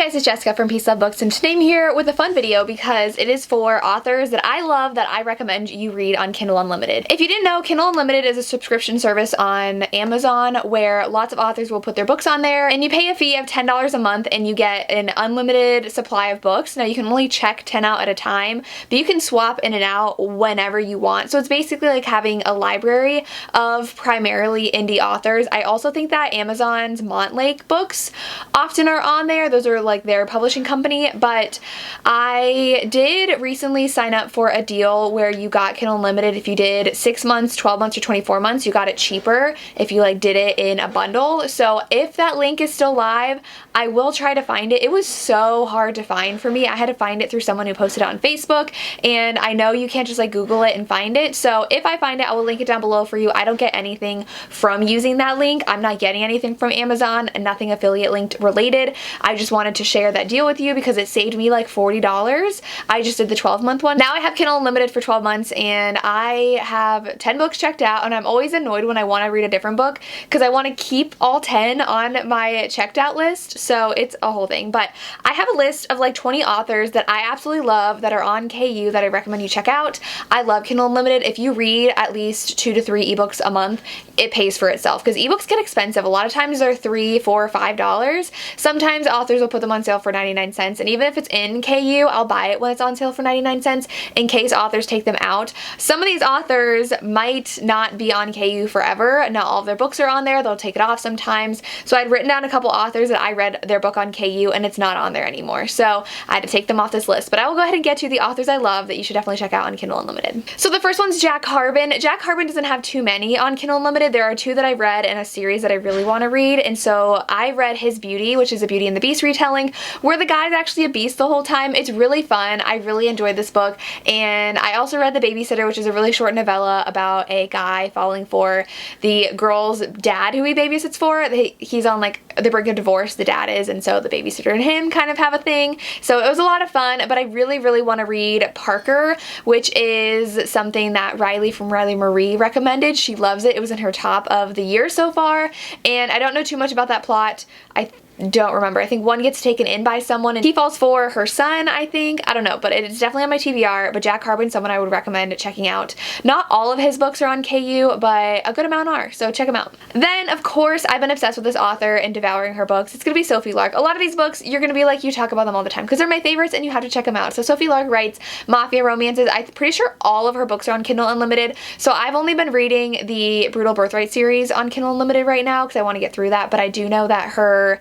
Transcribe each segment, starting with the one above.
guys, it's Jessica from Peace Love Books, and today I'm here with a fun video because it is for authors that I love that I recommend you read on Kindle Unlimited. If you didn't know, Kindle Unlimited is a subscription service on Amazon where lots of authors will put their books on there, and you pay a fee of $10 a month and you get an unlimited supply of books. Now you can only check 10 out at a time, but you can swap in and out whenever you want. So it's basically like having a library of primarily indie authors. I also think that Amazon's Montlake books often are on there. Those are like their publishing company, but I did recently sign up for a deal where you got Kindle Unlimited if you did 6 months, 12 months, or 24 months. You got it cheaper if you like did it in a bundle. So if that link is still live, I will try to find it. It was so hard to find for me. I had to find it through someone who posted it on Facebook, and I know you can't just like Google it and find it. So if I find it, I will link it down below for you. I don't get anything from using that link. I'm not getting anything from Amazon, and nothing affiliate linked related. I just wanted to share that deal with you because it saved me like $40. I just did the 12-month one. Now I have Kindle Unlimited for 12 months and I have 10 books checked out, and I'm always annoyed when I want to read a different book because I want to keep all 10 on my checked out list. So it's a whole thing, but I have a list of like 20 authors that I absolutely love that are on KU that I recommend you check out. I love Kindle Unlimited. If you read at least 2 to 3 ebooks a month, it pays for itself because ebooks get expensive. A lot of times they're $3, $4, $5. Sometimes authors will put them on sale for 99 cents, and even if it's in KU, I'll buy it when it's on sale for 99 cents in case authors take them out. Some of these authors might not be on KU forever. Not all of their books are on there. They'll take it off sometimes. So I'd written down a couple authors that I read their book on KU and it's not on there anymore. So I had to take them off this list, but I will go ahead and get to the authors I love that you should definitely check out on Kindle Unlimited. So the first one's Jack Harvin. Jack Harvin doesn't have too many on Kindle Unlimited. There are 2 that I read in a series that I really want to read, and so I read his Beauty, which is a Beauty and the Beast retelling where the guy's actually a beast the whole time. It's really fun. I really enjoyed this book, and I also read The Babysitter, which is a really short novella about a guy falling for the girl's dad who he babysits for. He's on like the brink of divorce, the dad is, and so the babysitter and him kind of have a thing. So it was a lot of fun, but I really want to read Parker, which is something that Riley from Riley Marie recommended. She loves it. It was in her top of the year so far, and I don't know too much about that plot. I don't remember. I think one gets taken in by someone and he falls for her son, I think. I don't know, but it's definitely on my TBR. But Jack Harvin's someone I would recommend checking out. Not all of his books are on KU, but a good amount are, so check them out. Then, of course, I've been obsessed with this author and devouring her books. It's gonna be Sophie Lark. A lot of these books, you're gonna be like, you talk about them all the time because they're my favorites and you have to check them out. So Sophie Lark writes mafia romances. I'm pretty sure all of her books are on Kindle Unlimited. So I've only been reading the Brutal Birthright series on Kindle Unlimited right now because I want to get through that, but I do know that her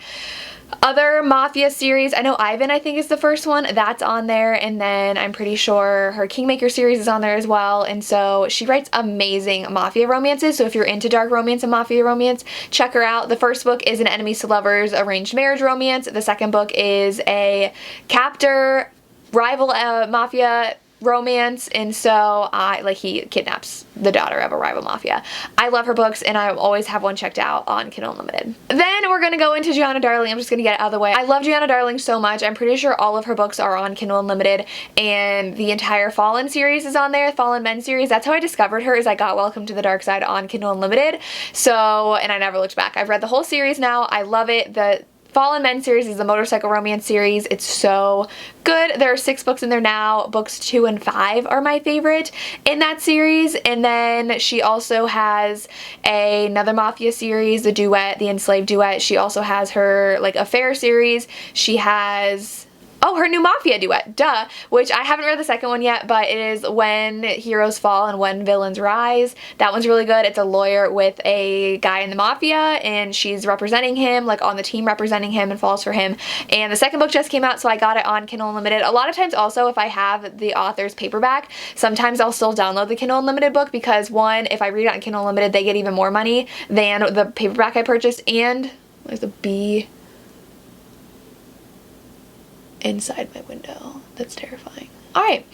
other mafia series, I know Ivan I think is the first one, that's on there, and then I'm pretty sure her Kingmaker series is on there as well, and so she writes amazing mafia romances. So if you're into dark romance and mafia romance, check her out. The first book is an enemies to lovers arranged marriage romance. The second book is a captor rival mafia romance, and so he kidnaps the daughter of a rival mafia. I love her books and I always have one checked out on Kindle Unlimited. Then we're gonna go into Gianna Darling. I'm just gonna get it out of the way. I love Gianna Darling so much. I'm pretty sure all of her books are on Kindle Unlimited, and the entire Fallen series is on there, Fallen Men series. That's how I discovered her, is I got Welcome to the Dark Side on Kindle Unlimited. So, and I never looked back. I've read the whole series now. I love it. The Fallen Men series is the motorcycle romance series. It's so good. There are 6 books in there now. Books 2 and 5 are my favorite in that series. And then she also has another mafia series, the Duet, the Enslaved Duet. She also has her like affair series. She has her new mafia duet, duh, which I haven't read the second one yet, but it is When Heroes Fall and When Villains Rise. That one's really good. It's a lawyer with a guy in the mafia, and she's representing him, like on the team representing him, and falls for him. And the second book just came out, so I got it on Kindle Unlimited. A lot of times also, if I have the author's paperback, sometimes I'll still download the Kindle Unlimited book because, one, if I read it on Kindle Unlimited, they get even more money than the paperback I purchased, and there's a bee inside my window. That's terrifying. Alright,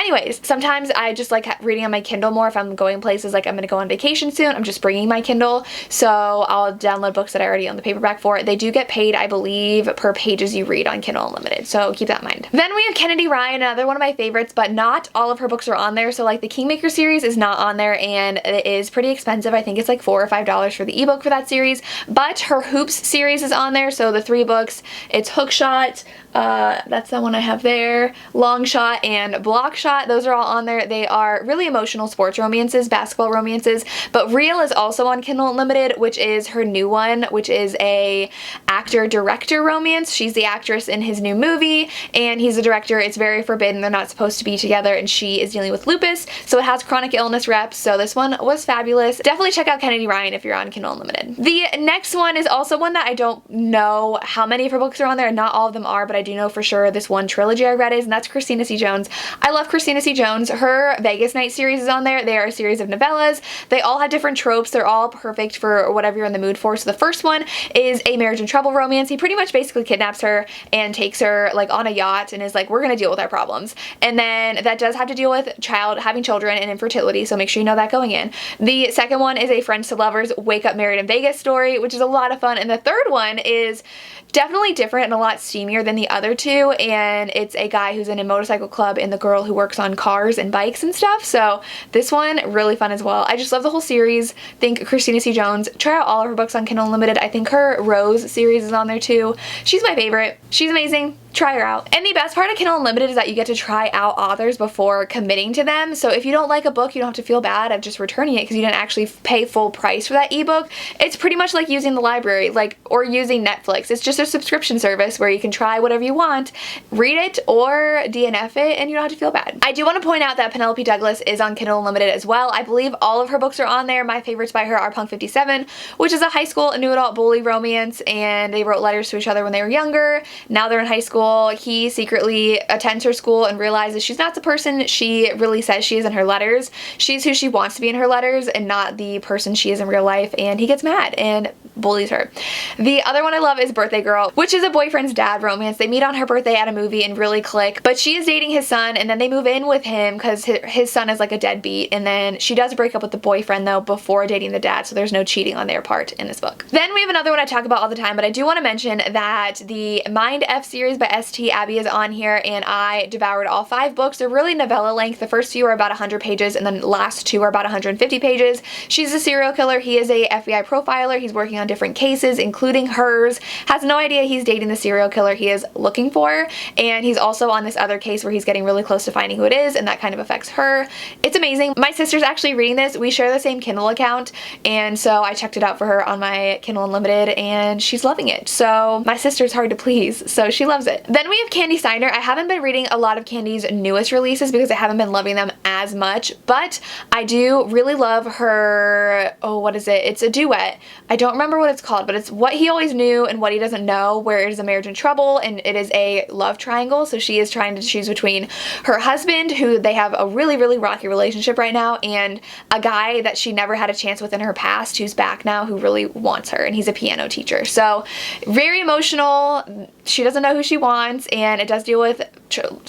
Anyways, sometimes I just like reading on my Kindle more if I'm going places, like I'm gonna go on vacation soon. I'm just bringing my Kindle, so I'll download books that I already own the paperback for. They do get paid, I believe, per pages you read on Kindle Unlimited, so keep that in mind. Then we have Kennedy Ryan, another one of my favorites, but not all of her books are on there. So like the Kingmaker series is not on there, and it is pretty expensive. I think it's like $4 or $5 for the ebook for that series, but her Hoops series is on there. So the 3 books, it's Hookshot, that's the one I have there, Long Shot, and Block Shot. Those are all on there. They are really emotional sports romances, basketball romances, but Real is also on Kindle Unlimited, which is her new one, which is a actor-director romance. She's the actress in his new movie, and he's the director. It's very forbidden. They're not supposed to be together, and she is dealing with lupus, so it has chronic illness reps, so this one was fabulous. Definitely check out Kennedy Ryan if you're on Kindle Unlimited. The next one is also one that I don't know how many of her books are on there, and not all of them are, but I do know for sure this one trilogy I read is, and that's Christina C. Jones. I love Christina C. Jones. Her Vegas Night series is on there. They are a series of novellas. They all have different tropes. They're all perfect for whatever you're in the mood for. So the first one is a marriage and trouble romance. He pretty much basically kidnaps her and takes her like on a yacht and is like, we're gonna deal with our problems. And then that does have to deal with having children and infertility, so make sure you know that going in. The second one is a friends to lovers wake up married in Vegas story, which is a lot of fun. And the third one is definitely different and a lot steamier than the other two, and it's a guy who's in a motorcycle club and the girl who works on cars and bikes and stuff. So this one, really fun as well. I just love the whole series. Think Christina C. Jones. Try out all of her books on Kindle Unlimited. I think her Rose series is on there too. She's my favorite. She's amazing. Try her out. And the best part of Kindle Unlimited is that you get to try out authors before committing to them. So if you don't like a book, you don't have to feel bad of just returning it because you didn't actually pay full price for that ebook. It's pretty much like using the library, or using Netflix. It's just a subscription service where you can try whatever you want, read it or DNF it, and you don't have to feel bad. I do want to point out that Penelope Douglas is on Kindle Unlimited as well. I believe all of her books are on there. My favorites by her are Punk 57, which is a high school new adult bully romance, and they wrote letters to each other when they were younger. Now they're in high school. He secretly attends her school and realizes she's not the person she really says she is in her letters. She's who she wants to be in her letters and not the person she is in real life, and he gets mad and bullies her. The other one I love is Birthday Girl, which is a boyfriend's dad romance. They meet on her birthday at a movie and really click, but she is dating his son, and then they move in with him because his son is like a deadbeat, and then she does break up with the boyfriend though before dating the dad, so there's no cheating on their part in this book. Then we have another one I talk about all the time, but I do want to mention that the Mind F series by St. Abby is on here, and I devoured all 5 books. They're really novella length. The first few are about 100 pages, and then the last 2 are about 150 pages. She's a serial killer. He is a FBI profiler. He's working on different cases, including hers. Has no idea he's dating the serial killer he is looking for, and he's also on this other case where he's getting really close to finding who it is, and that kind of affects her. It's amazing. My sister's actually reading this. We share the same Kindle account, and so I checked it out for her on my Kindle Unlimited, and she's loving it. So my sister's hard to please, so she loves it. Then we have Candy Steiner. I haven't been reading a lot of Candy's newest releases because I haven't been loving them as much, but I do really love her, oh, what is it? It's a duet. I don't remember what it's called, but it's What He Always Knew and What He Doesn't Know, where it is a marriage in trouble, and it is a love triangle. So she is trying to choose between her husband, who they have a really, really rocky relationship right now, and a guy that she never had a chance with in her past who's back now, who really wants her, and he's a piano teacher. So very emotional. She doesn't know who she wants, and it does deal with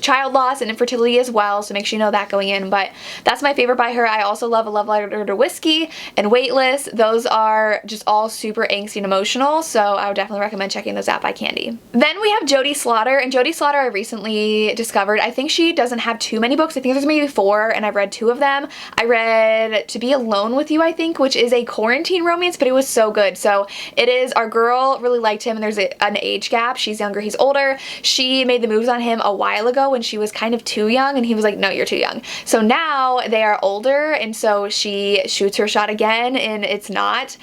child loss and infertility as well, so make sure you know that going in, but that's my favorite by her. I also love A Love Letter to Whiskey and Weightless. Those are just all super angsty and emotional, so I would definitely recommend checking those out by Candy. Then we have Jodie Slaughter, and Jodie Slaughter I recently discovered. I think she doesn't have too many books. I think there's maybe 4, and I've read 2 of them. I read To Be Alone With You, I think, which is a quarantine romance, but it was so good. So it is, our girl really liked him, and there's an age gap. She's younger, he's older. She made the moves on him a while ago when she was kind of too young, and he was like, no, you're too young. So now they are older, and so she shoots her shot again, and it's not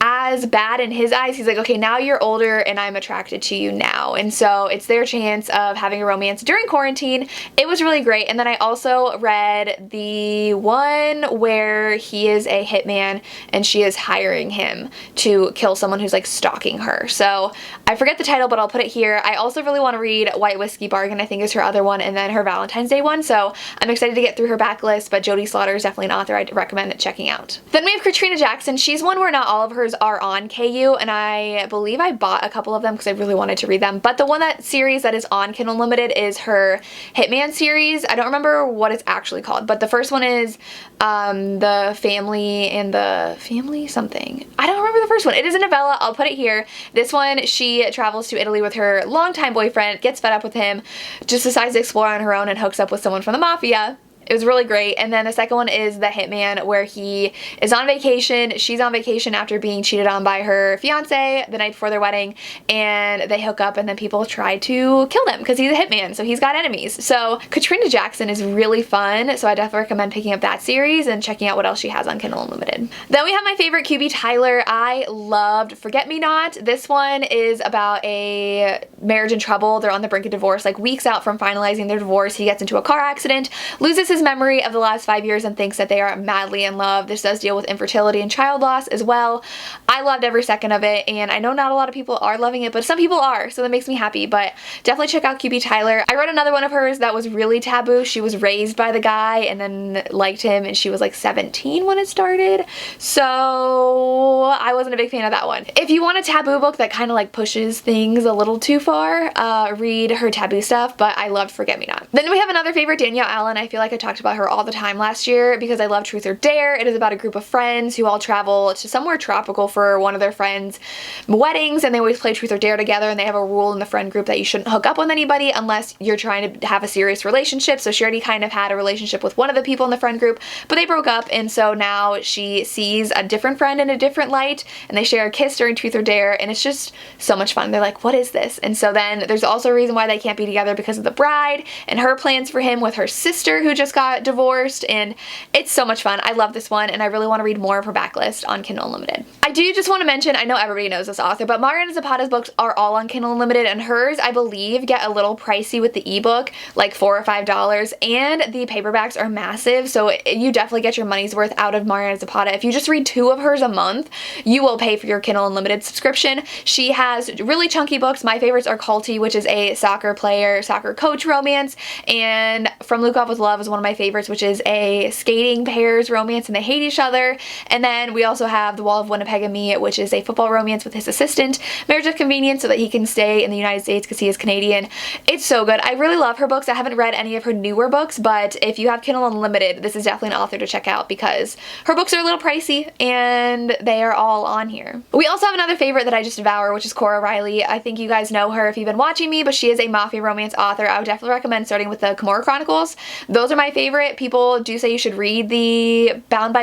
as bad in his eyes. He's like, okay, now you're older and I'm attracted to you now. And so it's their chance of having a romance during quarantine. It was really great. And then I also read the one where he is a hitman and she is hiring him to kill someone who's like stalking her. So I forget the title, but I'll put it here. I also really want to read White Whiskey Bargain, I think is her other one, and then her Valentine's Day one. So I'm excited to get through her backlist, but Jodie Slaughter is definitely an author I'd recommend checking out. Then we have Katrina Jackson. She's one where not all of hers are on KU, and I believe I bought a couple of them because I really wanted to read them. But the one series that is on Kindle Unlimited is her Hitman series. I don't remember what it's actually called, but the first one is the family and the family something. I don't remember the first one. It is a novella. I'll put it here. This one, she travels to Italy with her longtime boyfriend, gets fed up with him, just decides to explore on her own and hooks up with someone from the mafia. It was really great. And then the second one is The Hitman, where he is on vacation. She's on vacation after being cheated on by her fiance the night before their wedding, and they hook up, and then people try to kill them because he's a hitman, so he's got enemies. So Katrina Jackson is really fun, so I definitely recommend picking up that series and checking out what else she has on Kindle Unlimited. Then we have my favorite QB Tyler. I loved Forget Me Not. This one is about a marriage in trouble. They're on the brink of divorce, like weeks out from finalizing their divorce. He gets into a car accident, loses his memory of the last 5 years, and thinks that they are madly in love. This does deal with infertility and child loss as well. I loved every second of it, and I know not a lot of people are loving it, but some people are, so that makes me happy. But definitely check out QB Tyler. I read another one of hers that was really taboo. She was raised by the guy and then liked him, and she was like 17 when it started, so I wasn't a big fan of that one. If you want a taboo book that kind of like pushes things a little too far, read her taboo stuff, but I loved Forget Me Not. Then we have another favorite, Danielle Allen. I feel like I talked about her all the time last year because I love Truth or Dare. It is about a group of friends who all travel to somewhere tropical for one of their friends' weddings, and they always play Truth or Dare together, and they have a rule in the friend group that you shouldn't hook up with anybody unless you're trying to have a serious relationship. So she already kind of had a relationship with one of the people in the friend group, but they broke up, and so now she sees a different friend in a different light, and they share a kiss during Truth or Dare, and it's just so much fun. They're like, what is this? And so then there's also a reason why they can't be together because of the bride and her plans for him with her sister who just got divorced, and it's so much fun. I love this one, and I really want to read more of her backlist on Kindle Unlimited. I do just want to mention, I know everybody knows this author, but Mariana Zapata's books are all on Kindle Unlimited, and hers, I believe, get a little pricey with the ebook, like $4 or $5, and the paperbacks are massive, so you definitely get your money's worth out of Mariana Zapata. If you just read 2 of hers a month, you will pay for your Kindle Unlimited subscription. She has really chunky books. My favorites are Culty, which is a soccer player, soccer coach romance, and From Luke Off with Love is one of my favorites, which is a skating pairs romance, and they hate each other. And then we also have The Wall of Winnipeg and Me, which is a football romance with his assistant, Marriage of Convenience, so that he can stay in the United States because he is Canadian. It's so good. I really love her books. I haven't read any of her newer books, but if you have Kindle Unlimited, this is definitely an author to check out because her books are a little pricey and they are all on here. We also have another favorite that I just devour, which is Cora Riley. I think you guys know her if you've been watching me, but she is a mafia romance author. I would definitely recommend starting with the Chronicles. Those are my favorite. People do say you should read the Bound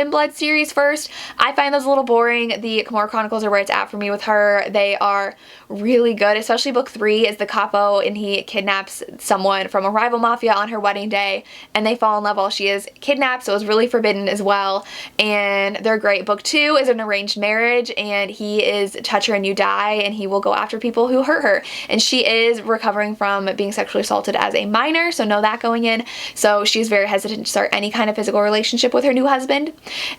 in Blood series first. I find those a little boring. The Chronicles are where it's at for me with her. They are really good, especially book 3 is the capo, and he kidnaps someone from a rival mafia on her wedding day, and they fall in love while she is kidnapped, so it's really forbidden as well, and they're great. Book 2 is an arranged marriage, and he is touch her and you die, and he will go after people who hurt her, and she is recovering from being sexually assaulted as a minor, so know that going in, so she's very hesitant to start any kind of physical relationship with her new husband.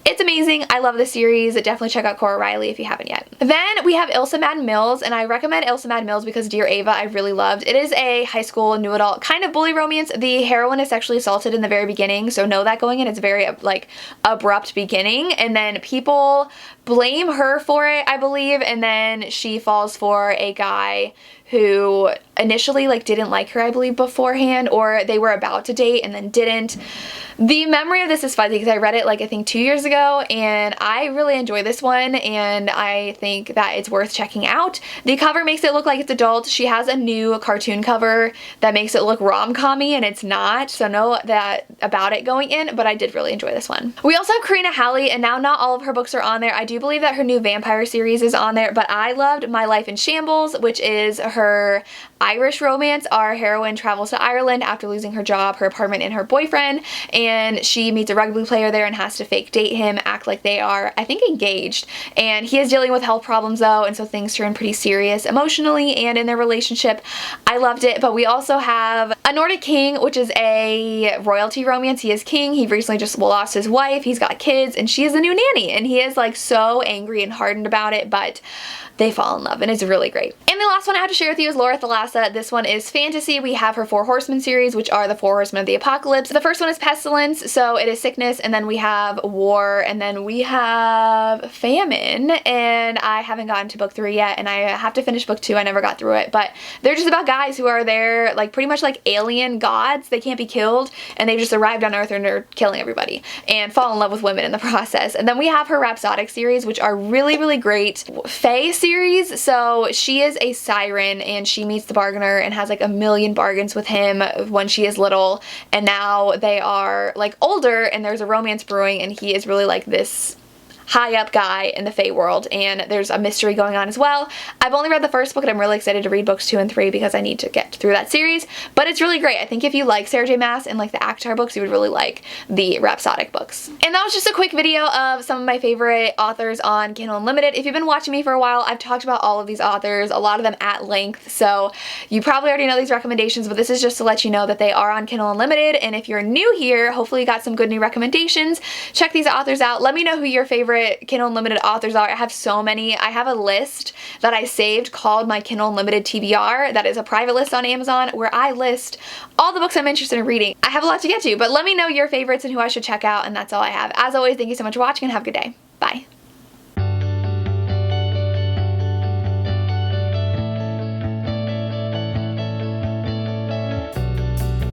It's amazing. I love this series. Definitely check out Cora Riley if you haven't yet. Then we have Ilsa Mad Mills, and I recommend Ilsa Mad Mills because Dear Ava I really loved. It is a high school new adult kind of bully romance. The heroine is sexually assaulted in the very beginning, so know that going in. It's very like abrupt beginning, and then people blame her for it, I believe, and then she falls for a guy who initially like didn't like her, I believe, beforehand, or they were about to date and then didn't. The memory of this is fuzzy because I read it like I think 2 years ago, and I really enjoy this one, and I think that it's worth checking out. The cover makes it look like it's adult. She has a new cartoon cover that makes it look rom-com-y, and it's not, so know that about it going in, but I did really enjoy this one. We also have Karina Halley, and now not all of her books are on there. I do believe that her new vampire series is on there, but I loved My Life in Shambles, which is her Irish romance. Our heroine travels to Ireland after losing her job, her apartment, and her boyfriend, and she meets a rugby player there and has to fake date him, act like they are, I think, engaged, and he is dealing with health problems though, and so things turn pretty serious emotionally and in their relationship. I loved it. But we also have A Nordic King, which is a royalty romance. He is king. He recently just lost his wife. He's got kids, and she is a new nanny, and he is like so angry and hardened about it, but they fall in love, and it's really great. And the last one I have to share familiar with you as Laura Thalassa, this one is fantasy. We have her Four Horsemen series, which are the Four Horsemen of the Apocalypse. The first one is pestilence, so it is sickness, and then we have war, and then we have famine, and I haven't gotten to book 3 yet, and I have to finish book 2. I never got through it, but they're just about guys who are there, like pretty much like alien gods. They can't be killed, and they've just arrived on Earth and they're killing everybody and fall in love with women in the process. And then we have her Rhapsodic series, which are really, really great. Fae series, so she is a siren and she meets the bargainer and has like a million bargains with him when she is little, and now they are like older and there's a romance brewing, and he is really like this high up guy in the Fae world, and there's a mystery going on as well. I've only read the first book and I'm really excited to read books 2 and 3 because I need to get through that series, but it's really great. I think if you like Sarah J Maas and like the ACOTAR books, you would really like the Rhapsodic books. And that was just a quick video of some of my favorite authors on Kindle Unlimited. If you've been watching me for a while, I've talked about all of these authors, a lot of them at length, so you probably already know these recommendations, but this is just to let you know that they are on Kindle Unlimited. And if you're new here, hopefully you got some good new recommendations. Check these authors out. Let me know who your favorite Kindle Unlimited authors are. I have so many. I have a list that I saved called my Kindle Unlimited TBR. That is a private list on Amazon where I list all the books I'm interested in reading. I have a lot to get to, but let me know your favorites and who I should check out, and that's all I have. As always, thank you so much for watching and have a good day. Bye.